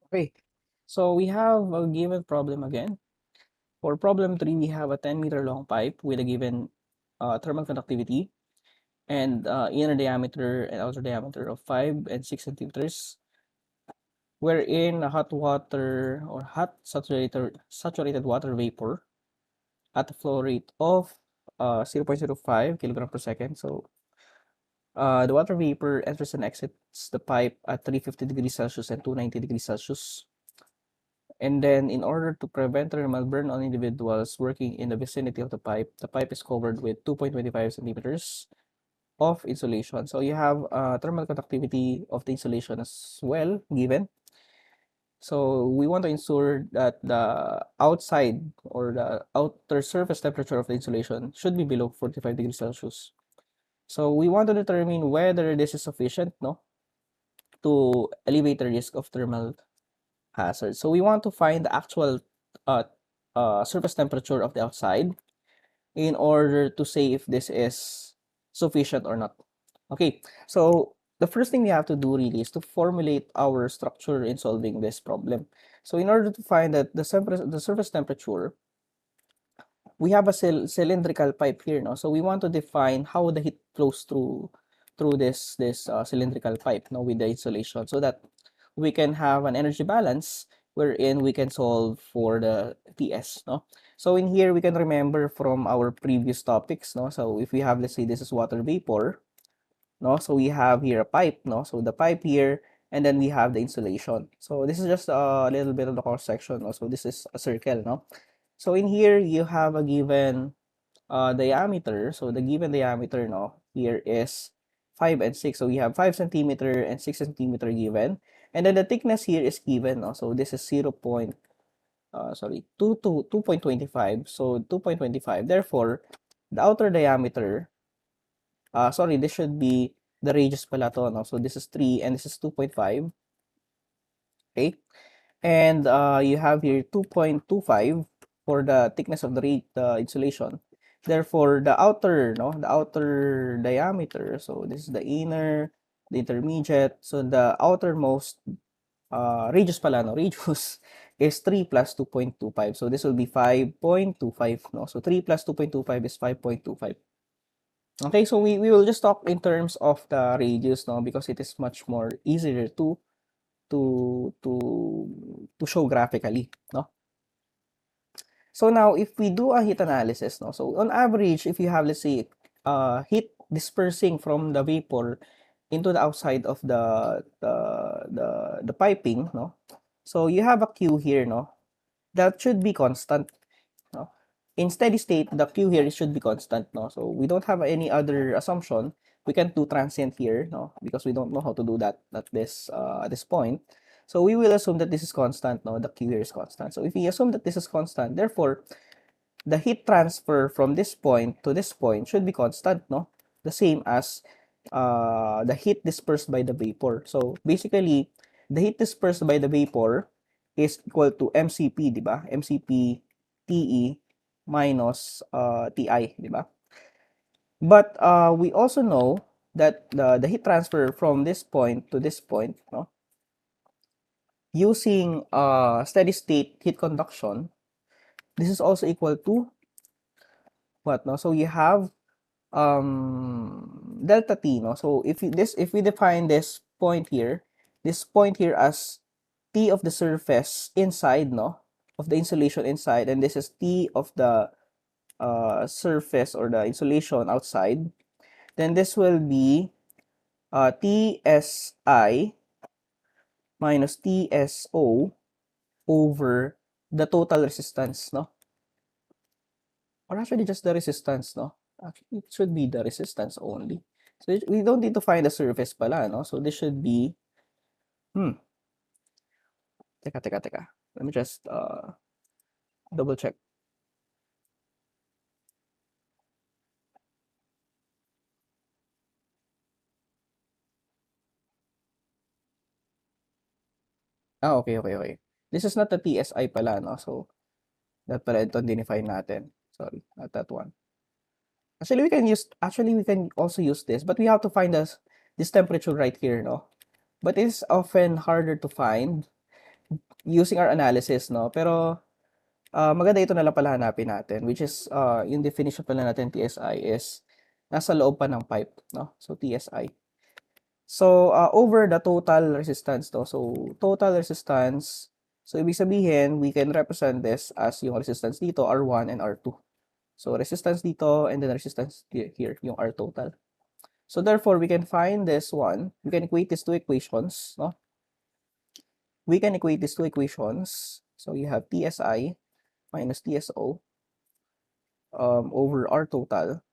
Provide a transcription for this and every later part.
Okay, so we have a given problem again. For problem 3, we have a 10-meter long pipe with a given thermal conductivity and inner diameter and outer diameter of 5 and 6 centimeters, wherein a hot water or hot saturated water vapor at a flow rate of 0.05 kilogram per second. So the water vapor enters and exits the pipe at 350 degrees Celsius and 290 degrees Celsius. And then in order to prevent thermal burn on individuals working in the vicinity of the pipe is covered with 2.25 centimeters of insulation. So you have thermal conductivity of the insulation as well given. So we want to ensure that the outside or the outer surface temperature of the insulation should be below 45 degrees Celsius. So we want to determine whether this is sufficient, no, to alleviate the risk of thermal hazard. So we want to find the actual uh, surface temperature of the outside in order to say if this is sufficient or not. Okay, so the first thing we have to do really is to formulate our structure in solving this problem. So in order to find that the surface temperature, we have a cylindrical pipe here, no? So we want to define how the heat flows through this cylindrical pipe, no, with the insulation, so that we can have an energy balance wherein we can solve for the TS, no? So in here we can remember from our previous topics, no? So if we have, let's say this is water vapor, no? So we have here a pipe, no? So the pipe here, and then we have the insulation. So this is just a little bit of the cross section, no? So this is a circle, no? So in here you have a given diameter. So the given diameter, no, here is 5 and 6. So we have 5 centimeter and 6 centimeter given. And then the thickness here is given, no? So this is 2.25. So 2.25. Therefore, the outer diameter, sorry, this should be the radius pala to, no? So this is 3 and this is 2.5. Okay? And you have here 2.25 for the thickness of the insulation. Therefore, the outer, no, the outer diameter, so this is the inner, the intermediate, so the outermost radius pala, no, radius is 3 plus 2.25. So this will be 5.25, no? So 3 plus 2.25 is 5.25. Okay, so we will just talk in terms of the radius, no, because it is much more easier to to to show graphically, no? So now if we do a heat analysis, no, so on average, if you have, let's say, heat dispersing from the vapor into the outside of the piping, no, so you have a Q here, no, that should be constant, no. In steady state, the Q here should be constant, no, so we don't have any other assumption. We can't do transient here, no, because we don't know how to do that at this point. So we will assume that this is constant, no, the Q here is constant. So if we assume that this is constant, therefore the heat transfer from this point to this point should be constant, no, the same as the heat dispersed by the vapor. So basically, the heat dispersed by the vapor is equal to MCP, di ba? MCP TE minus TI, di ba? But we also know that the heat transfer from this point to this point, no, using steady state heat conduction, this is also equal to what, no? So you have delta T, no? So if we define this point here as T of the surface inside, no, of the insulation inside, and this is T of the surface or the insulation outside, then this will be TSI minus TSO over the total resistance, no? Or actually just the resistance, no? Actually, it should be the resistance only. So we don't need to find the surface pala, no? So this should be, teka. Let me just double check. Okay. This is not the TSI pala, no? So that pala ito define natin. Sorry, not that one. Actually we can also use this, but we have to find this temperature right here, no? But it's often harder to find using our analysis, no? Pero maganda ito na lang pala hanapin natin, which is yung definition pala natin TSI is nasa loob pa ng pipe, no? So TSI. So over the total resistance, no? So total resistance, so ibig sabihin, we can represent this as yung resistance dito, R1 and R2. So resistance dito and then resistance here, yung R total. So therefore, we can find this one. We can equate these two equations, no? We can equate these two equations. So you have TSI minus TSO over R total,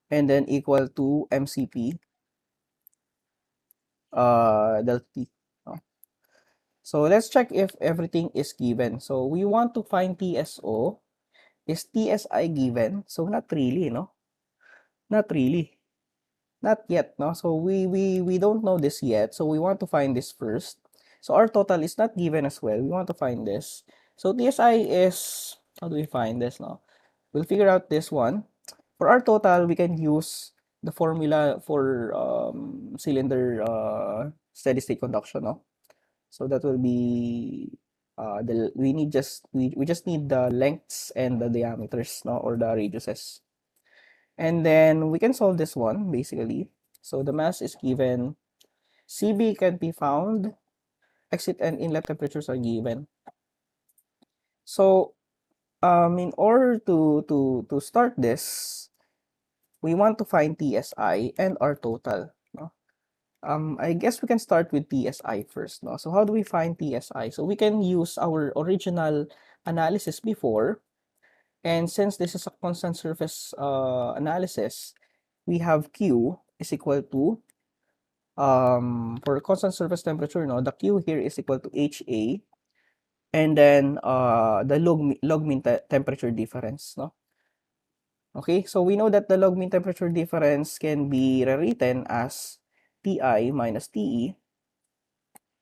and then equal to MCP delta T. No? So let's check if everything is given. So we want to find TSO. Is TSI given? So not really, no? Not really. Not yet, no? So we don't know this yet. So we want to find this first. So our total is not given as well. We want to find this. So TSI is, how do we find this, no? We'll figure out this one. For our total, we can use the formula for cylinder steady state conduction, no? So that will be we just need the lengths and the diameters, no, or the radiuses. And then we can solve this one basically. So the mass is given. CB can be found. Exit and inlet temperatures are given. So in order to start this, we want to find TSI and our total. No? I guess we can start with TSI first. No? So how do we find TSI? So we can use our original analysis before. And since this is a constant surface analysis, we have Q is equal to, for constant surface temperature, no, the Q here is equal to HA, and then the log mean temperature difference, no? Okay, so we know that the log mean temperature difference can be rewritten as Ti minus Te,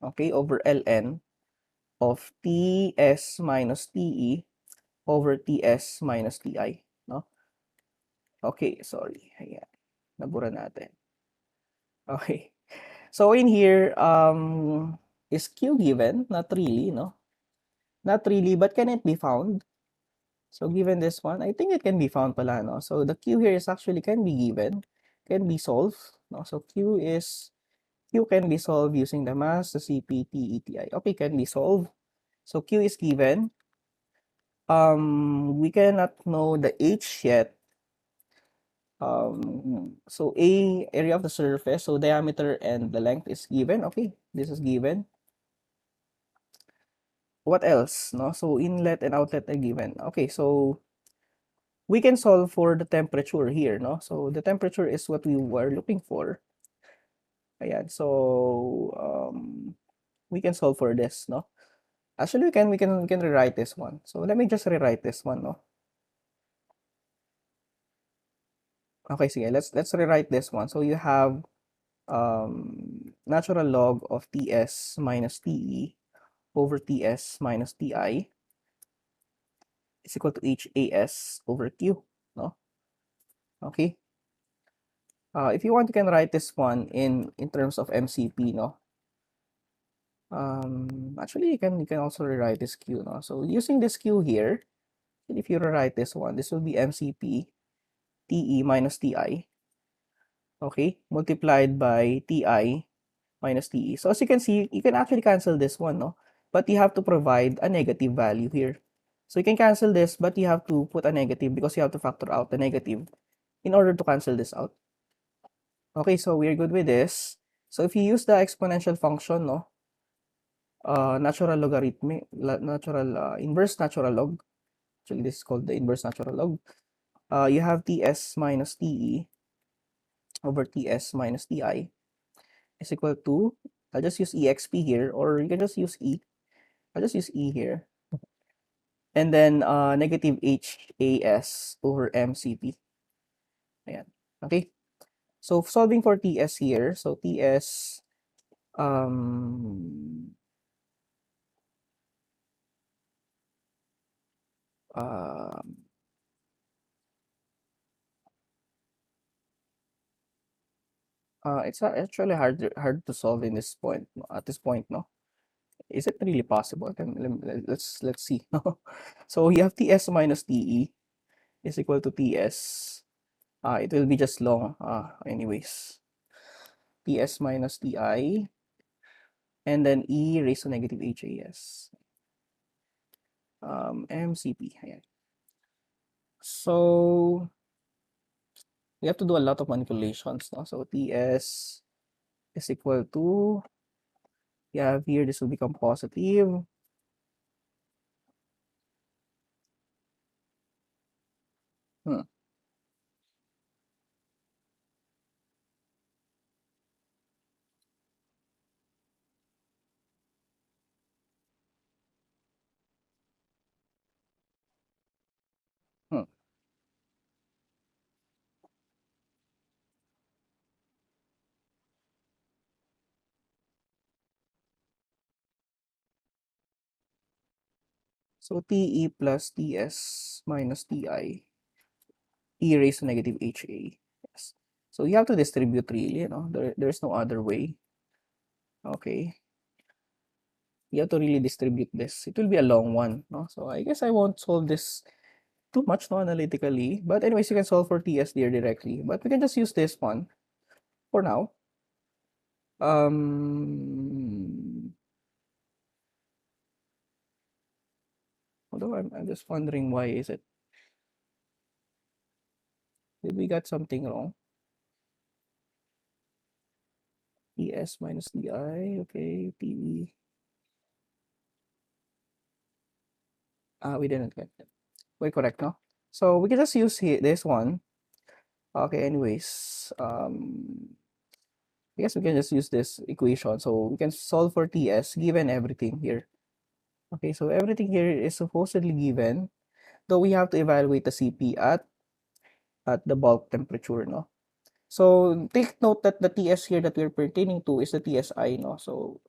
okay, over Ln of Ts minus Te over Ts minus Ti, no? Okay, sorry. Ayan, nabura natin. Okay. So in here, is Q given? Not really, no? Not really, but can it be found? So given this one, I think it can be found pala, no? So the Q here is actually can be given, can be solved, no? So Q can be solved using the mass, the CP, TETI. Okay, can be solved. So Q is given. We cannot know the H yet. So area of the surface, so diameter and the length is given. Okay, this is given. What else? No, so inlet and outlet are given. Okay, so we can solve for the temperature here, no? So the temperature is what we were looking for. Ayan, so we can solve for this, no? Actually, we can rewrite this one. So let me just rewrite this one, no? Okay, sige, let's rewrite this one. So you have natural log of Ts minus Te over Ts minus Ti is equal to HAS over Q, no? Okay. If you want, you can write this one in terms of MCP, no? Actually, you can also rewrite this Q, no? So using this Q here, if you rewrite this one, this will be MCP TE minus TI, okay, multiplied by TI minus TE. So as you can see, you can actually cancel this one, no? But you have to provide a negative value here. So you can cancel this, but you have to put a negative because you have to factor out the negative in order to cancel this out. Okay, so we're good with this. So if you use the exponential function, no, natural logarithmic, inverse natural log, actually this is called the inverse natural log, you have Ts minus Te over Ts minus Ti is equal to, I'll just use exp here, or you can just use E. I'll just use E here. And then negative HAS over MCP. Ayan. Okay. So solving for TS here. So TS, um, um, It's actually hard to solve in this point, at this point, no? Is it really possible? Let's see. So you have Ts minus Te is equal to Ts. It will be just long. Anyways, Ts minus Ti, and then E raised to negative HAS. MCP. Ayan. So we have to do a lot of manipulations, no? So Ts is equal to, yeah, here this will become positive. Hmm. Hmm. So Te plus Ts minus Ti, E raised to negative HA. Yes. So you have to distribute really, there's no other way. Okay. You have to really distribute this. It will be a long one, no? So I guess I won't solve this too much, no, analytically. But anyways, you can solve for Ts there directly. But we can just use this one for now. Um, Although I'm just wondering why is it? Did we got something wrong? Ts minus Di, okay, Te. We didn't get it. Wait, correct, no? So we can just use this one. Okay, anyways, I guess we can just use this equation. So we can solve for Ts given everything here. Okay, so everything here is supposedly given, though we have to evaluate the Cp at the bulk temperature, no? So take note that the Ts here that we're pertaining to is the Tsi, no? So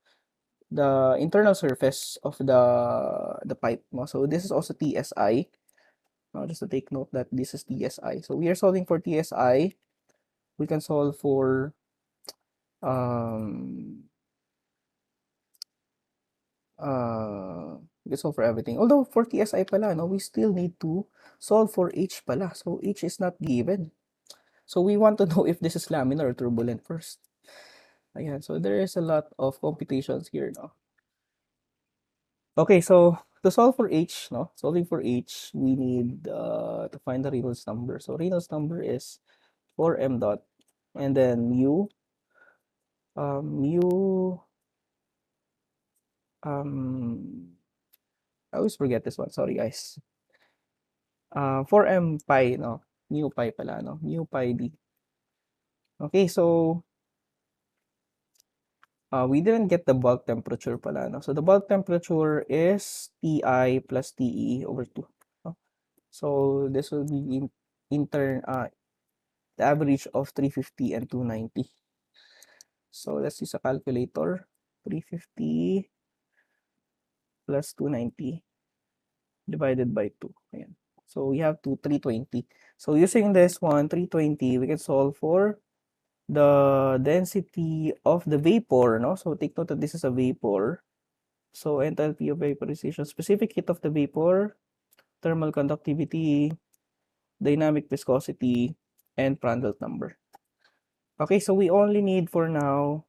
the internal surface of the pipe, no? So this is also Tsi. Just to take note that this is Tsi. So we are solving for Tsi. We can solve for um we can solve for everything. Although for TSI pala, no, we still need to solve for H pala. So H is not given. So we want to know if this is laminar or turbulent first. Ayan, so there is a lot of computations here, no? Okay, so to solve for H, no, solving for H, we need to find the Reynolds number. So Reynolds number is 4m dot, and then mu, I always forget this one. Sorry, guys. 4m pi, no? Mu pi pala, no? Mu pi d. Okay, so we didn't get the bulk temperature pala, no? So the bulk temperature is Ti plus Te over 2. No? So this will be in turn the average of 350 and 290. So let's use a calculator. 350 plus 290 divided by 2. Ayan. So we have 320. So using this one, 320, we can solve for the density of the vapor, no? So take note that this is a vapor. So enthalpy of vaporization, specific heat of the vapor, thermal conductivity, dynamic viscosity, and Prandtl number. Okay, so we only need for now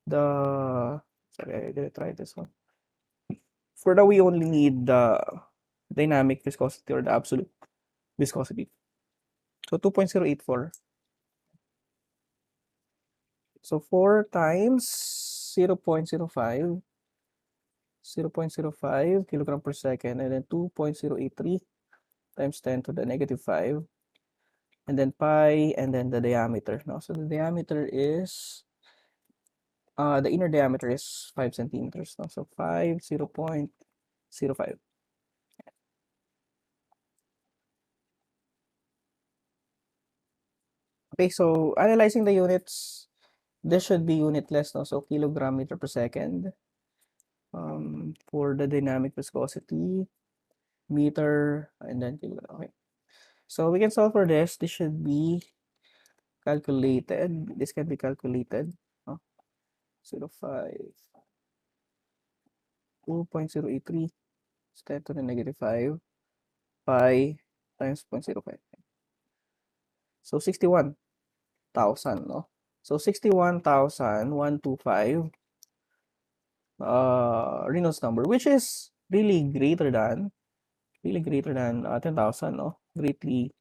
the, sorry, I didn't try this one. For now, we only need the dynamic viscosity or the absolute viscosity. So 2.084. So 4 times 0.05 kilogram per second, and then 2.083 times 10 to the negative 5, and then pi, and then the diameter. No? So the diameter is, the inner diameter is 5 centimeters. No? So 0.05. Okay, so analyzing the units, this should be unitless. No? So kilogram meter per second. For the dynamic viscosity, meter, and then kilogram. Okay. So we can solve for this. This should be calculated. This can be calculated. 0.5, 2.083 is 10 to the negative 5 pi times 0.05. So 61,000, no? So 61,125 Reynolds number, which is really greater than 10,000, no? Greatly.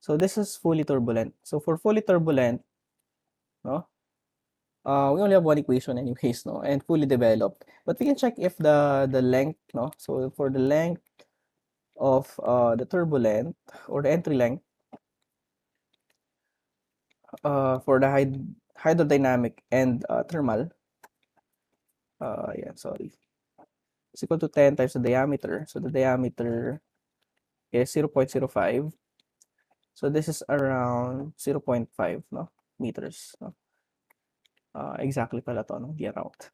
So this is fully turbulent. So for fully turbulent, no? We only have one equation anyways, no? And fully developed. But we can check if the length, no? So for the length of the turbulent or the entry length for the hydrodynamic and thermal, yeah, sorry, is equal to 10 times the diameter. So the diameter is 0.05. So this is around 0.5, no, meters, no? Exactly pala to, no? Di around.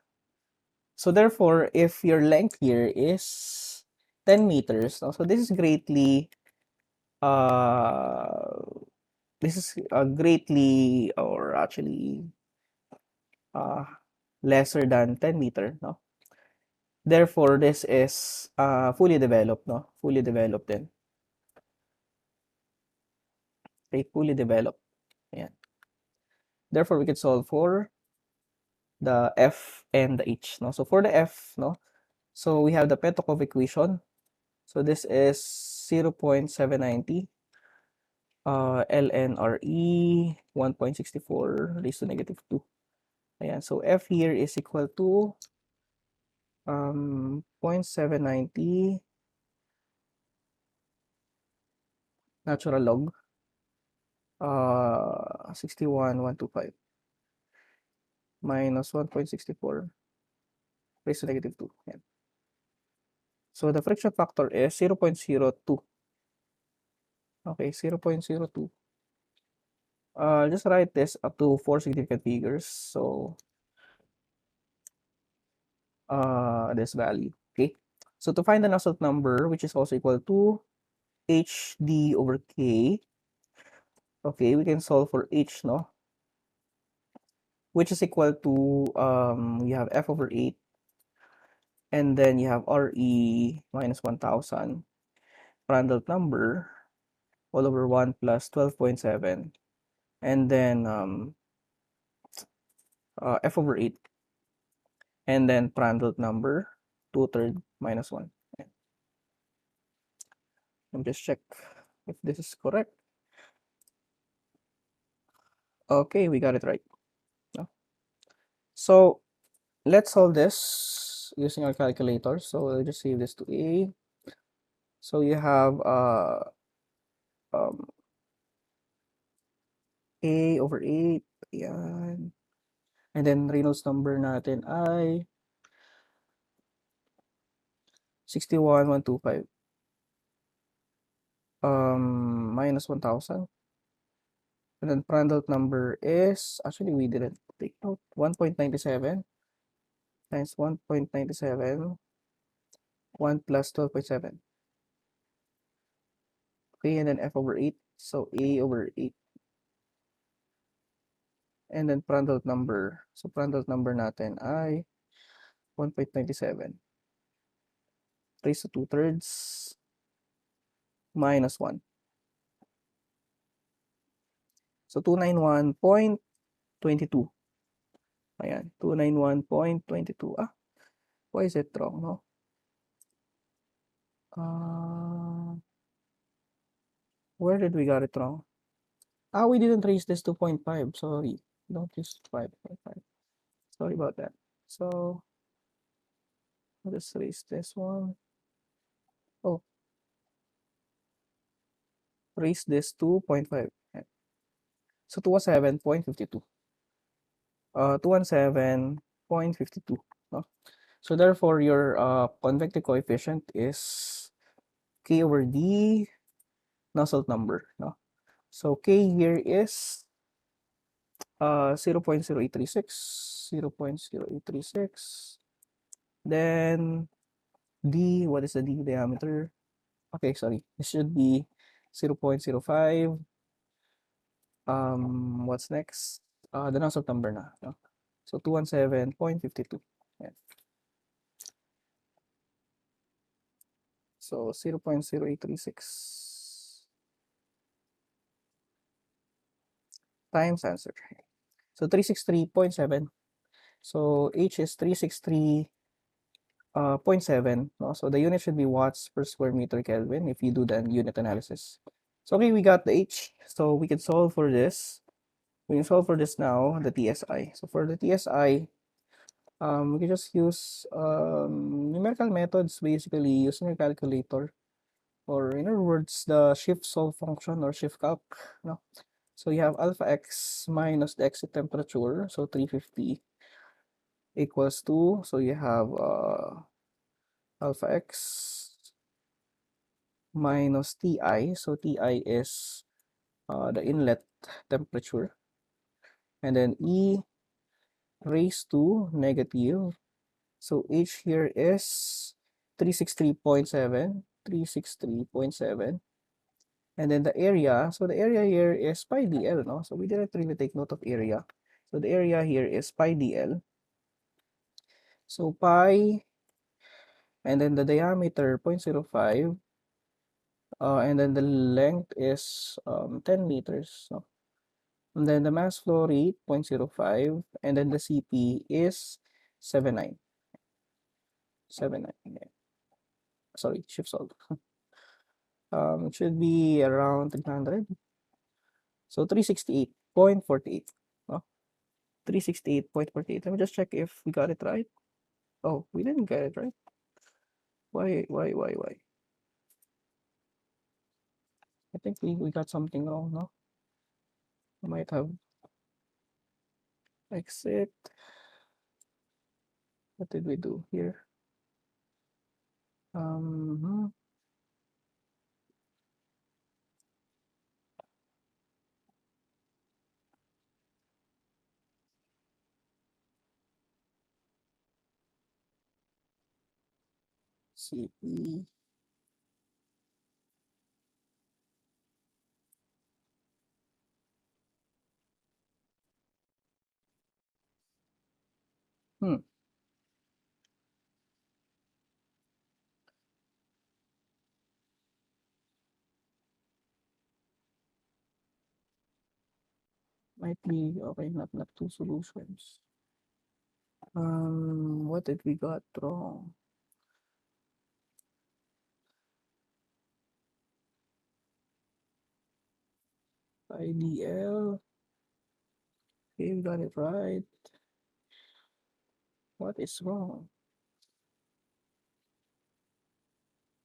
So therefore, if your length here is 10 meters, no? So uh, this is greatly, or actually, uh, lesser than 10 meter, no? Therefore, this is fully developed, no? Fully developed then. Okay, fully developed. Ayan. Therefore, we can solve for the F and the H, no? So for the F, no? So we have the Petrokov equation. So this is 0.790 ln/e 1.64 raised to negative 2. Ayan. So F here is equal to 0.790 natural log 61,125 minus 1.64 raised to negative 2. Ayan. So the friction factor is 0.02. Okay, 0.02. Just write this up to 4 significant figures. So this value. Okay. So to find the Nusselt number, which is also equal to HD over K, okay, we can solve for H, no? Which is equal to, you have F over 8, and then you have RE minus 1,000, Prandtl number, all over 1 plus 12.7, and then F over 8, and then Prandtl number, 2/3 minus 1. Let me just check if this is correct. Okay, we got it right. No? So let's solve this using our calculator. So I'll just save this to A. So you have um, A over 8. Yan. And then Reynolds number natin ay 61,125 minus 1,000. And then Prandtl number is, actually we didn't take note, 1.97 times 1.97, 1 plus 12.7. Okay, and then F over 8. So A over 8. And then Prandtl number. So Prandtl number natin ay 1.97 raised to 2/3 minus 1. So 291.22. Ayan, 291.22. Why is it wrong, no? Where did we got it wrong? We didn't raise this to 0.5. Sorry. Don't use 5.5. Sorry about that. So let's raise this one. Oh, raise this to 0.5. So 217.52. 217.52. No? So therefore, your convective coefficient is K over D Nusselt number. No? So K here is 0.0836. 0.0836. Then D, what is the D diameter? Okay, sorry. This should be 0.05. What's next? The non number na. No? So 217.52. Yan. So 0.0836 times answer. So 363.7. So H is 363.7. No? So the unit should be watts per square meter Kelvin if you do the unit analysis. So okay, we got the H. So we can solve for this. We can solve for this now, the TSI. So for the TSI, we can just use numerical methods, basically using a calculator, or in other words, the shift solve function or shift calc. No? So you have alpha x minus the exit temperature, so 350 equals to, so you have alpha x minus Ti, so Ti is the inlet temperature, and then E raised to negative, so H here is 363.7, 363.7, and then the area, so the area here is pi dl, no? So we didn't really take note of area. So the area here is pi dl. So pi, and then the diameter 0.05, and then the length is 10 meters. No? And then the mass flow rate 0.05, and then the CP is 79. 79. Yeah. Sorry, shift solve. It should be around 300. So 368.48. No? 368.48. Let me just check if we got it right. Oh, we didn't get it right. Why? I think we got something wrong, no? We might have exit. What did we do here? Um, CP. Hmm. Might be okay, not two solutions. What did we got wrong? IDL. Okay, we got it right. What is wrong?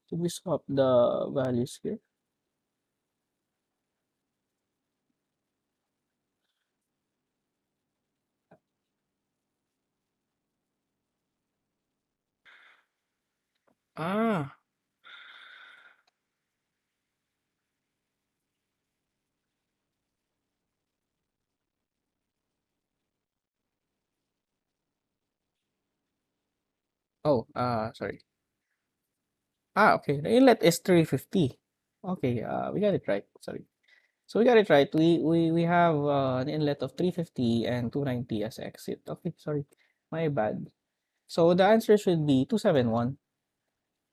Should we swap the values here? Ah, oh, sorry. Okay, the inlet is 350. Okay, we got it right. Sorry. So we got it right. We have an inlet of 350 and 290 as exit. Okay, sorry. My bad. So the answer should be 271.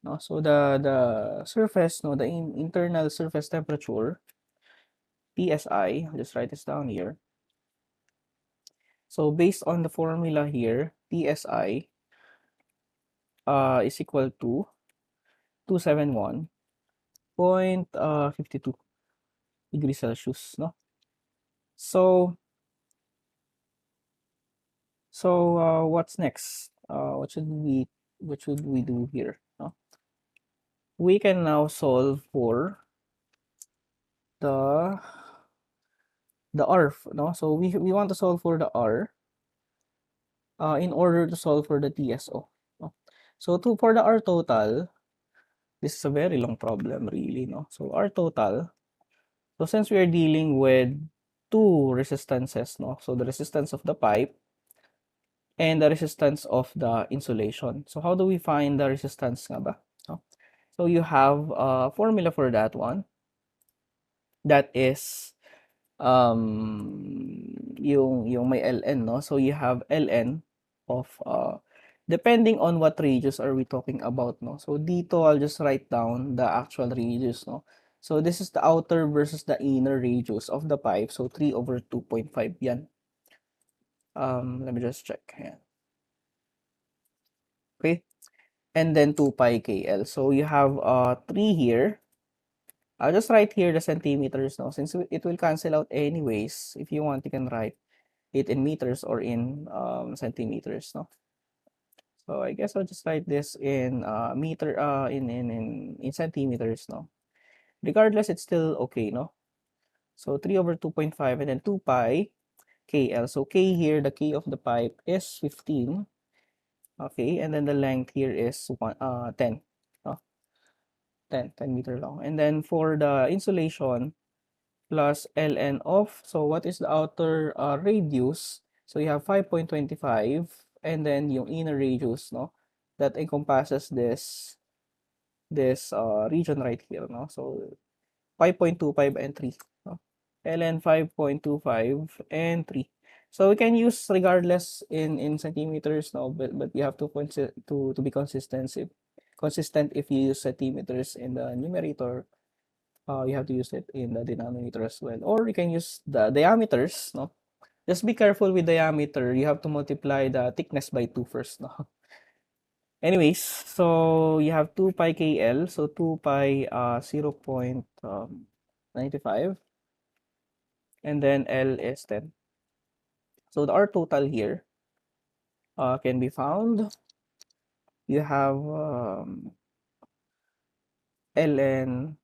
No? So the surface, no, the internal surface temperature, PSI, I'll just write this down here. So based on the formula here, PSI is equal to 271.52 degrees Celsius, no? So what's next? What should we do here? No? We can now solve for the R, no? So we want to solve for the R in order to solve for the TSO. No? So for the R total, this is a very long problem, really, no? So R total. So since we are dealing with two resistances, no? So the resistance of the pipe and the resistance of the insulation. So how do we find the resistance nga ba? No? So you have a formula for that one. That is yung may ln, no? So you have ln of depending on what radius are we talking about, no? So dito I'll just write down the actual radius, no? So this is the outer versus the inner radius of the pipe. So 3 over 2.5 yan. Let me just check. Ayan. Okay. And then 2 pi kl. So you have 3 here. I'll just write here the centimeters, no? Since it will cancel out anyways. If you want, you can write it in meters or in centimeters, no? So I guess I'll just write this in meter in centimeters, no? Regardless, it's still okay, no? So 3 over 2.5 and then 2 pi kl. So k here, the k of the pipe is 15. Okay, and then the length here is 10. No? 10 meter long. And then for the insulation plus ln of, so what is the outer radius? So you have 5.25 and then yung inner radius, no? That encompasses this region right here, no? So 5.25 and 3, no? ln 5.25 and 3. So we can use regardless in centimeters, no? But you have to be consistent if you use centimeters in the numerator. You have to use it in the denominator as well. Or you can use the diameters, no? Just be careful with diameter. You have to multiply the thickness by 2 first, no? Anyways, so you have 2 pi kl. So 2 pi 0.95. And then L is 10. So the R total here can be found. You have ln,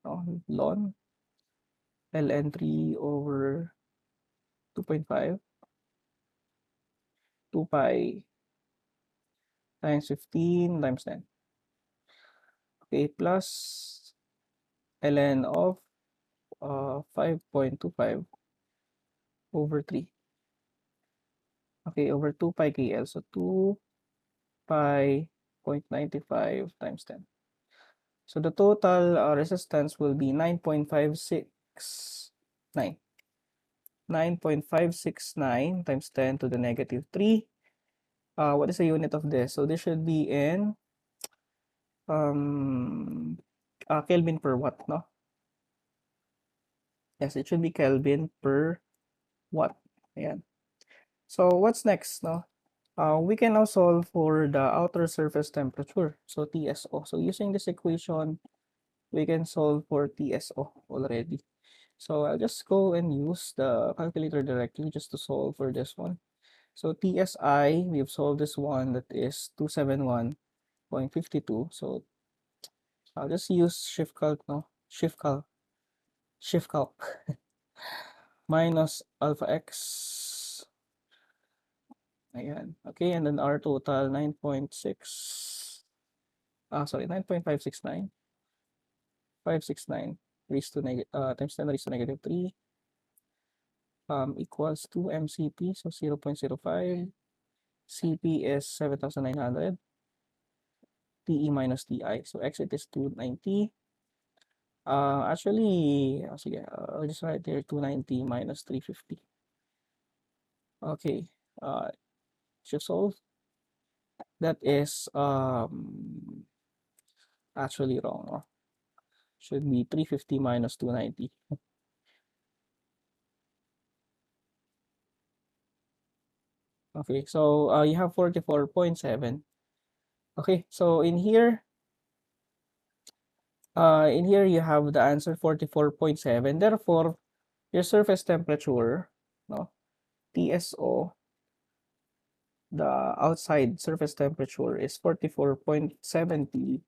ln 3 over 2.5, 2 pi times 15 times 10. Okay, plus ln of 5.25 over 3. Okay, over 2 pi kl. So 2 pi 0.95 times 10. So the total resistance will be 9.569. 9.569 times 10 to the negative 3. What is the unit of this? So this should be in Kelvin per watt, no? Yes, it should be Kelvin per watt. Ayan. So what's next, no? We can now solve for the outer surface temperature, so TSO. So using this equation, we can solve for TSO already. So I'll just go and use the calculator directly just to solve for this one. So TSI, we've solved this one, that is 271.52. So I'll just use shift calc, no? Shift calc minus alpha x. Ayan. Okay, and then our total 9.6. Sorry, 9.569. 569 raised to times 10 raised to negative 3 equals to MCP, so 0.05. CP is 7,900. TE minus TI. So exit is 290. Actually, sige, I'll just write here 290 minus 350. Okay, should solve. That is actually wrong. Should be 350 minus 290. Okay, so you have 44.7. Okay, so in here you have the answer 44.7. Therefore, your surface temperature, no, TSO, the outside surface temperature is 44.73,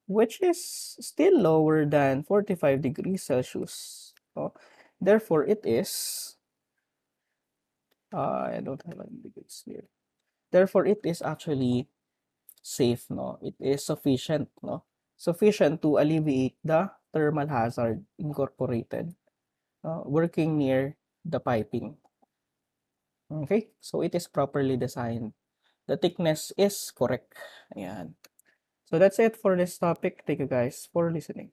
which is still lower than 45 degrees Celsius. No? Therefore, it is, I don't have any degrees here. Therefore, it is actually safe, no? It is sufficient, no? Sufficient to alleviate the thermal hazard incorporated working near the piping. Okay, so it is properly designed. The thickness is correct. Ayan. So that's it for this topic. Thank you guys for listening.